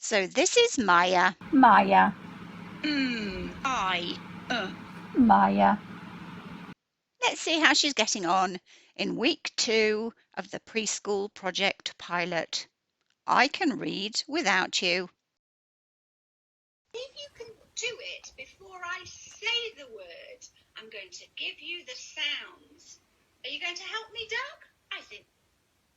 So this is Maya. Maya, Maya. Let's see how she's getting on in week 2 of the preschool project pilot. I can read without you. If you can do it before I say the word, I'm going to give you the sounds. Are you going to help me, Doug? I think.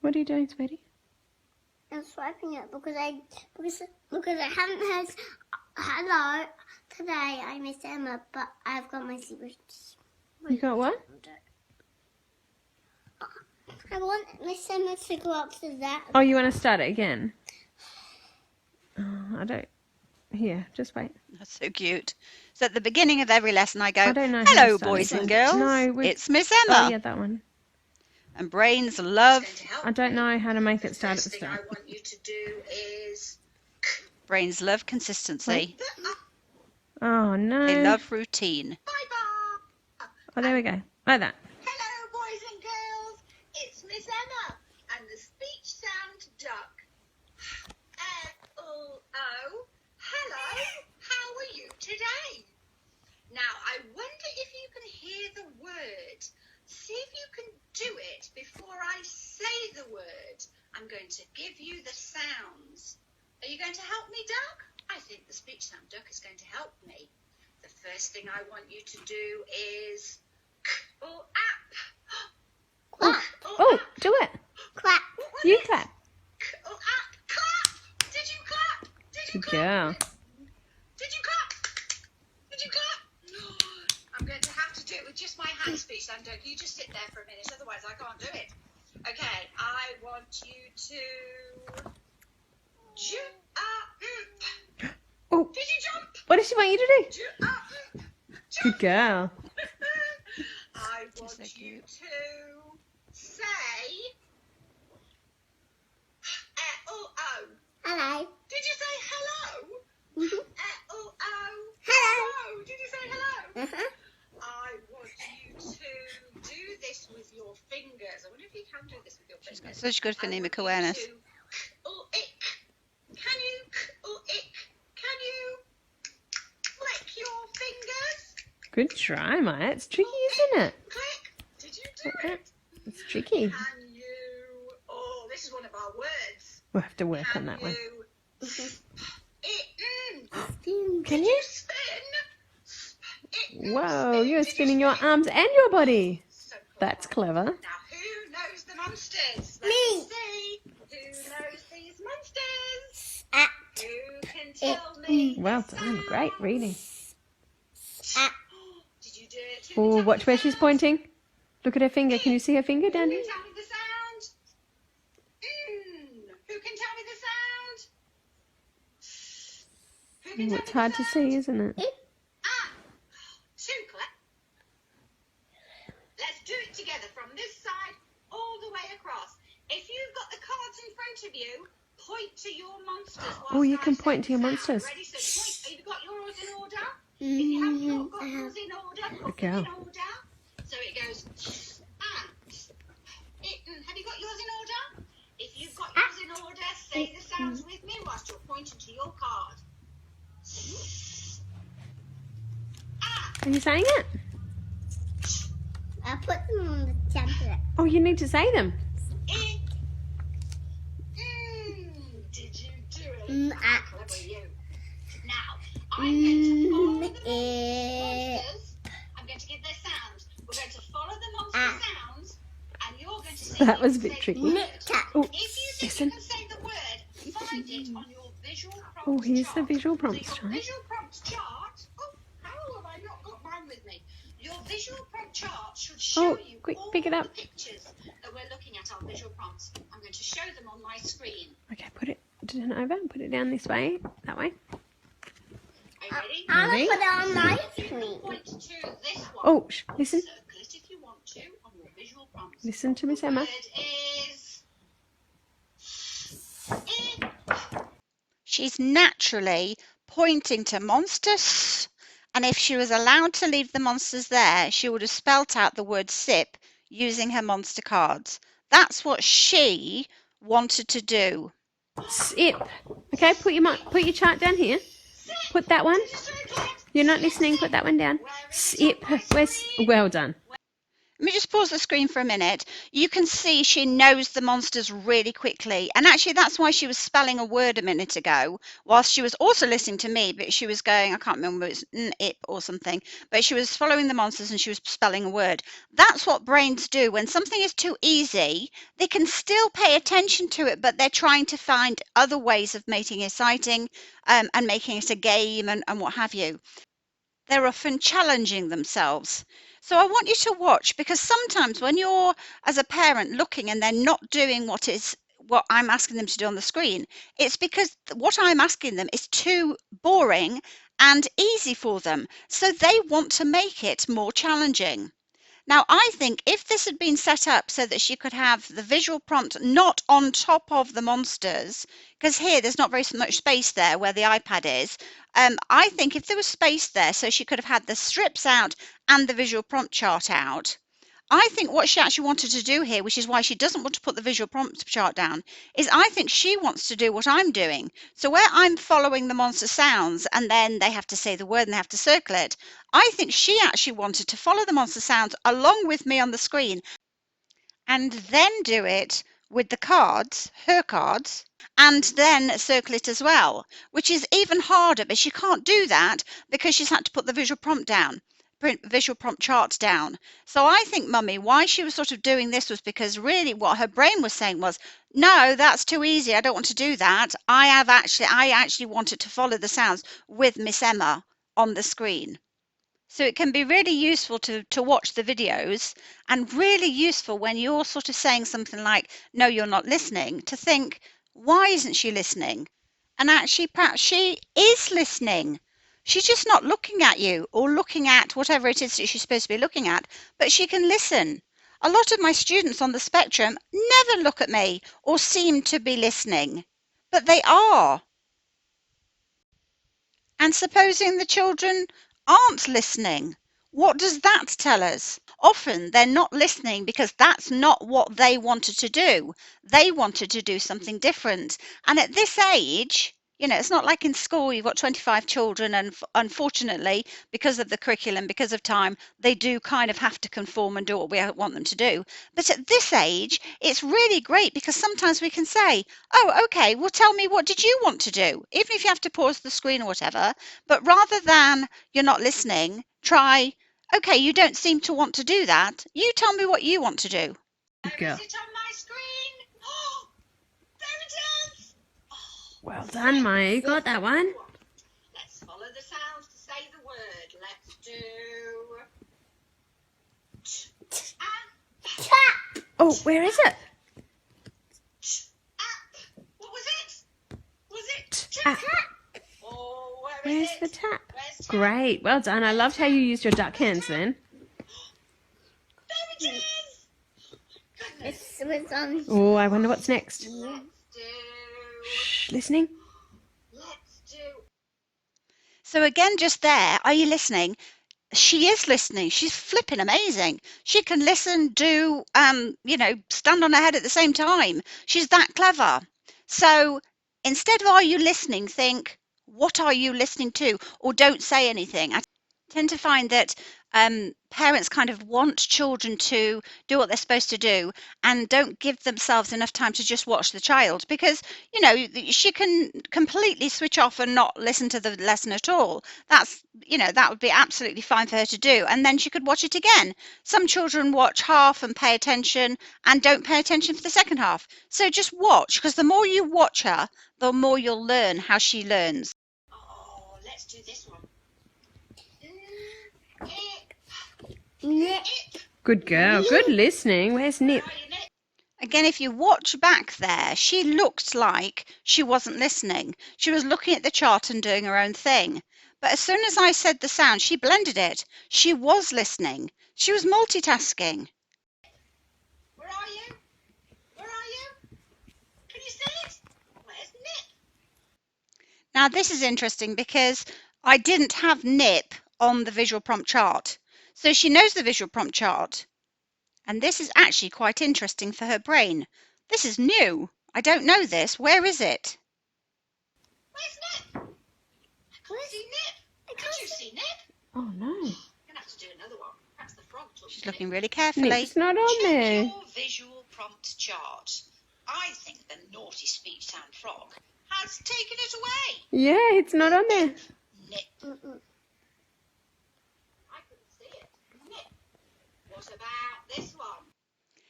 What are you doing, sweetie? I'm swiping it because I haven't heard hello today. I miss Emma, but I've got my secrets. You got what? I want Miss Emma to go up to that. Oh, you want to start it again? Oh, I don't. Here, just wait. That's so cute. So at the beginning of every lesson I go, I don't know how to hello start boys it. and girls, No, it's Miss Oh, Emma. yeah, that one. And Brains love, I don't know how to make it start at the First thing I start. want you to do is. Brains love consistency. Oh, no. They love routine. Bye-bye. Oh, there we go. Like that. Hello, boys and girls. It's Miss Emma and the speech sound duck. L-O. Hello. How are you today? Now, I wonder if you can hear the word. See if you can do it before I say the word. I'm going to give you the sounds. Are you going to help me, Doug? I think the speech sound duck is going to help me. The first thing I want you to do is or app. Clap, Oh, do it. clap. What was You it? clap. Or app. Clap. Did you clap? Did you Good clap? girl. Did you clap? Did you clap? I'm going to have to do it with just my hand speech sound duck. You just sit there for a minute, otherwise I can't do it. Okay, I want you to jump. Oh, Did you jump? what does she want you to do? Jump. Good girl. I want so you cute. to say L-O. Hello. Did you say hello? Mhm. L-O. Hello. Did you say hello? Uh-huh. I want you to do this with your fingers. I wonder if you can do this with your She's got fingers. such good I want phonemic you awareness. to ick. Can you ick? Can you flick your fingers? Good try, Maya. It's tricky, isn't it? Click. Did you do it? It's tricky. Can you? Oh, this is one of our words. We'll have to work on that one. Can you? Whoa, you're spinning your arms and your body. That's clever. Now, who knows the monsters? Me. Let's see. Who knows these monsters? At, Who can tell me? Well done. Great reading. at. Did you do it? Oh, watch where she's pointing. Look at her finger. Can you see her finger down Who here? can tell me the sound? Who can tell me the sound? Who can Oh, tell it's me the hard to sound? see, isn't it? Two clap. Let's do it together from this side all the way across. If you've got the cards in front of you, point to your monsters. Oh, you whilst can I point say to your the monsters. sound. Ready? So point. Have you got yours in order? If you have not got yours in order, put Good them in girl. order. So it goes ant. Have you got yours in order? If you've got yours in order, say the sounds with me whilst you're pointing to your card. Are you saying it? I put them on the tablet. Oh, you need to say them. Did you do it? At. How clever are you? Now, I'm going to follow the Eh. monsters. I'm going to give their sounds. We're going to follow the monster sounds, and you're going to say That was a you can bit say tricky. the word. Oh, If you think listen. you can say the word, find it on your visual prompts Oh, here's the chart. visual So prompts your chart. visual prompts chart. Oh, how have I not got mine with me? Your visual prompt chart should show Oh, you quick, all pick it up. the pictures that we're looking at, our visual prompts. I'm going to show them on my screen. Okay, turn it over and put it down this way, that way. Are you ready? I'm Ready? gonna put it on my You can screen. point to this one. Oh, listen. Circle it if you want to on your visual prompts. Listen to Miss The Emma. word is She's naturally pointing to monsters, and if she was allowed to leave the monsters there, she would have spelt out the word sip using her monster cards. That's what she wanted to do. Sip. Okay, put your chart down here. Put that one. You're not listening. Put that one down. Sip. Well done. Let me just pause the screen for a minute. You can see she knows the monsters really quickly. And actually, that's why she was spelling a word a minute ago, whilst she was also listening to me, but she was going, I can't remember, it was ip or something, but she was following the monsters and she was spelling a word. That's what brains do. When something is too easy, they can still pay attention to it, but they're trying to find other ways of making it exciting and making it a game and what have you. They're often challenging themselves. So I want you to watch, because sometimes when you're, as a parent, looking and they're not doing what I'm asking them to do on the screen, it's because what I'm asking them is too boring and easy for them. So they want to make it more challenging. Now, I think if this had been set up so that she could have the visual prompt not on top of the monsters, because here there's not very much space there where the iPad is, I think if there was space there so she could have had the strips out and the visual prompt chart out, I think what she actually wanted to do here, which is why she doesn't want to put the visual prompt chart down, is I think she wants to do what I'm doing. So where I'm following the monster sounds and then they have to say the word and they have to circle it, I think she actually wanted to follow the monster sounds along with me on the screen and then do it with the cards, her cards, and then circle it as well, which is even harder, but she can't do that because she's had to put the visual prompt chart down. So I think Mummy, why she was sort of doing this was because really what her brain was saying was, no, that's too easy. I don't want to do that. I actually wanted to follow the sounds with Miss Emma on the screen. So it can be really useful to watch the videos, and really useful when you're sort of saying something like, no, you're not listening, to think, why isn't she listening? And actually, perhaps she is listening. She's just not looking at you or looking at whatever it is that she's supposed to be looking at, but she can listen. A lot of my students on the spectrum never look at me or seem to be listening, but they are. And supposing the children aren't listening, what does that tell us? Often they're not listening because that's not what they wanted to do. They wanted to do something different. And at this age, you know, it's not like in school you've got 25 children and unfortunately, because of the curriculum, because of time, they do kind of have to conform and do what we want them to do. But at this age, it's really great because sometimes we can say, oh, okay, well, tell me, what did you want to do? Even if you have to pause the screen or whatever, but rather than you're not listening, try, okay, you don't seem to want to do that. You tell me what you want to do. Good girl. Is it on my screen? Oh, there it is. Well done, Maya. You got that one. Let's follow the sounds to say the word. Let's do. Tap. Oh, where is it? What was it? Was it Tap. Oh, Where's it? the tap? Where's tap? Great. Well done. I loved how you used your duck hands then. There it is. Goodness. It was on. Oh, I wonder what's next. Let's do. Shh, listening. Let's do. So again, just there, are you listening? She is listening. She's flipping amazing. She can listen, do, stand on her head at the same time. She's that clever. So instead of are you listening, think, what are you listening to? Or don't say anything. I tend to find that parents kind of want children to do what they're supposed to do and don't give themselves enough time to just watch the child, because she can completely switch off and not listen to the lesson at all. That would be absolutely fine for her to do, and then she could watch it again. Some children watch half and pay attention and don't pay attention for the second half. So just watch, because the more you watch her, the more you'll learn how she learns. Oh, let's do this one. Nip. Good girl. Good listening. Where's Nip? Again, if you watch back there, she looked like she wasn't listening. She was looking at the chart and doing her own thing. But as soon as I said the sound, she blended it. She was listening. She was multitasking. Where are you? Where are you? Can you see it? Where's Nip? Now, this is interesting because I didn't have Nip on the visual prompt chart. So she knows the visual prompt chart. And this is actually quite interesting for her brain. This is new. I don't know this. Where is it? Where's Nip? I can't see Nip. Can you see Nip? Oh no. I'm gonna have to do another one. Perhaps the frog took She's Nip. looking really carefully. Nip's not on Check there. your visual prompt chart. I think the naughty speech sound frog has taken it away. Yeah, it's not on there. Nip. Mm-mm. I couldn't see it. Nip. What about this one?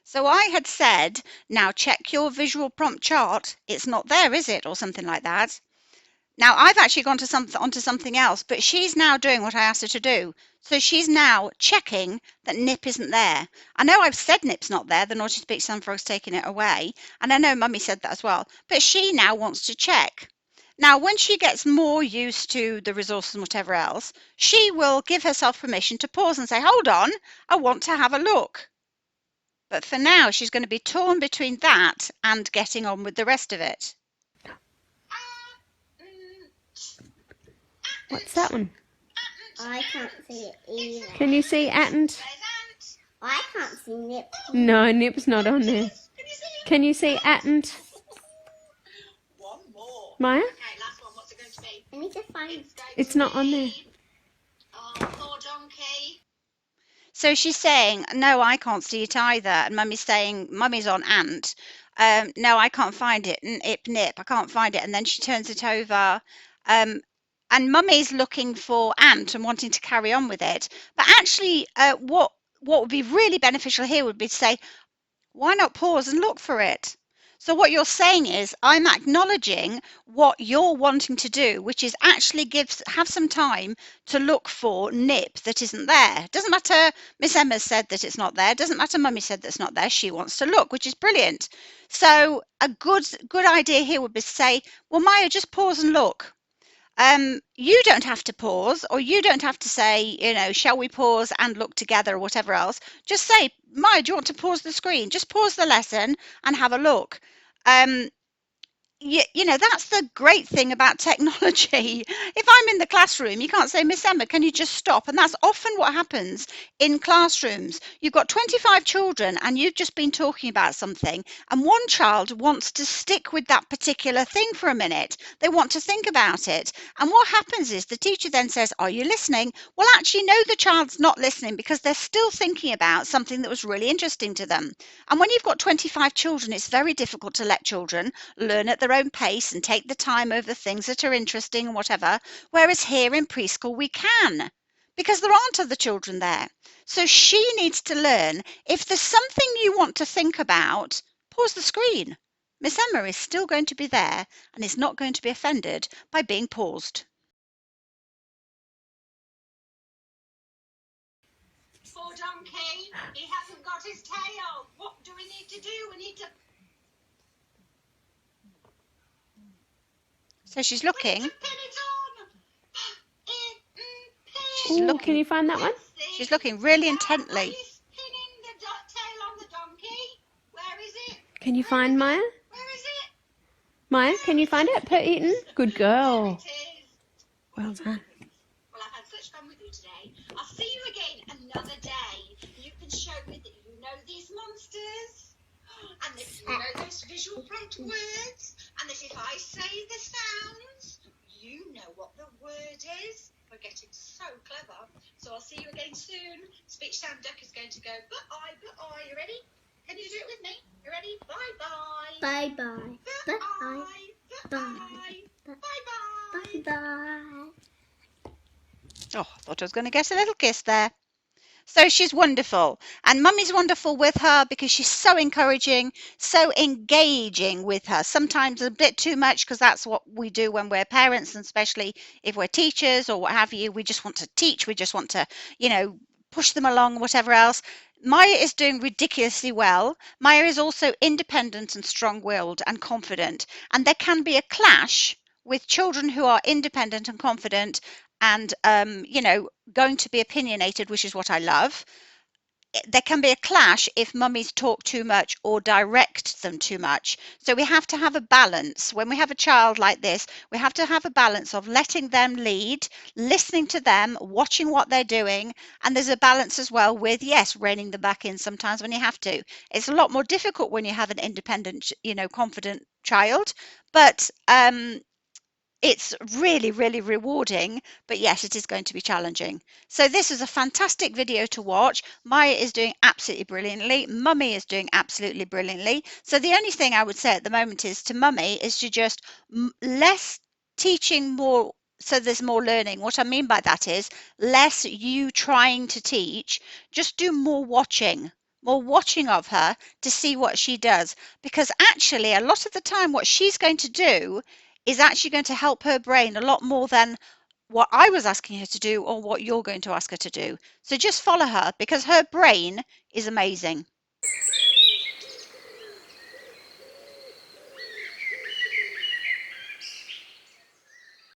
So I had said, now check your visual prompt chart. It's not there, is it? Or something like that. Now I've actually gone to onto something else, but she's now doing what I asked her to do. So she's now checking that Nip isn't there. I know I've said Nip's not there, the naughty speech sound frog's taking it away. And I know Mummy said that as well. But she now wants to check. Now, when she gets more used to the resources and whatever else, she will give herself permission to pause and say, hold on, I want to have a look. But for now, she's going to be torn between that and getting on with the rest of it. What's that one? I can't see it either. Can you see Attent? I can't see Nip. No, Nip's not on there. Can you see Attent, One more. Maya? Okay, last one. What's it going to be? I need to find. Going It's to not on there. be- Oh, poor donkey. So she's saying, no, I can't see it either. And Mummy's saying, Mummy's on Ant. No, I can't find it. Nip, I can't find it. And then she turns it over. And Mummy's looking for Ant and wanting to carry on with it. But actually, what would be really beneficial here would be to say, why not pause and look for it? So what you're saying is, I'm acknowledging what you're wanting to do, which is actually have some time to look for Nip that isn't there. Doesn't matter, Miss Emma said that it's not there. Doesn't matter, Mummy said that's not there. She wants to look, which is brilliant. So a good idea here would be to say, well, Maya, just pause and look. You don't have to pause, or you don't have to say, shall we pause and look together or whatever else. Just say, Maya, do you want to pause the screen? Just pause the lesson and have a look. That's the great thing about technology. If I'm in the classroom, you can't say, Miss Emma, can you just stop? And that's often what happens in classrooms. You've got 25 children and you've just been talking about something, and one child wants to stick with that particular thing for a minute. They want to think about it. And what happens is the teacher then says, are you listening? Well, actually, no, the child's not listening because they're still thinking about something that was really interesting to them. And when you've got 25 children, it's very difficult to let children learn at their own pace and take the time over things that are interesting and whatever, whereas here in preschool we can, because there aren't other children there. So she needs to learn, if there's something you want to think about, pause the screen. Miss Emma is still going to be there and is not going to be offended by being paused. Poor donkey. He hasn't got his tail. What do we need to do? We need to So she's looking. pin it on. She's Ooh, looking. can you find that one? She's looking really intently. He's pinning the tail on the donkey. Where is it? Can you find Maya? Where is it? Maya, can you find it? Per Eaton? Good girl. There it is. Well done. Well, I've had such fun with you today. I'll see you again another day. You can show me that you know these monsters, and that you know those visual prompt words, and that if I say the sounds, you know what the word is. We're getting so clever. So I'll see you again soon. Speech Sound Duck is going to go bye bye. You ready? Can you do it with me? You ready? Bye bye. Bye bye. Bye Bye. bye. Bye bye. Bye bye. Oh, I thought I was going to get a little kiss there. So she's wonderful, and Mummy's wonderful with her because she's so encouraging, so engaging with her. Sometimes a bit too much, because that's what we do when we're parents, and especially if we're teachers or what have you. We just want to teach. We just want to, push them along, whatever else. Maya is doing ridiculously well. Maya is also independent and strong-willed and confident, and there can be a clash with children who are independent and confident and going to be opinionated, which is what I love. There can be a clash if mummies talk too much or direct them too much. So we have to have a balance. When we have a child like this, we have to have a balance of letting them lead, listening to them, watching what they're doing. And there's a balance as well with, yes, reining them back in sometimes when you have to. It's a lot more difficult when you have an independent, confident child, but it's really, really rewarding. But yes, it is going to be challenging. So this is a fantastic video to watch. Maya is doing absolutely brilliantly. Mummy is doing absolutely brilliantly. So the only thing I would say at the moment is to Mummy is to just less teaching, more so there's more learning. What I mean by that is less you trying to teach, just do more watching of her to see what she does, because actually a lot of the time what she's going to do is actually going to help her brain a lot more than what I was asking her to do or what you're going to ask her to do. So just follow her, because her brain is amazing.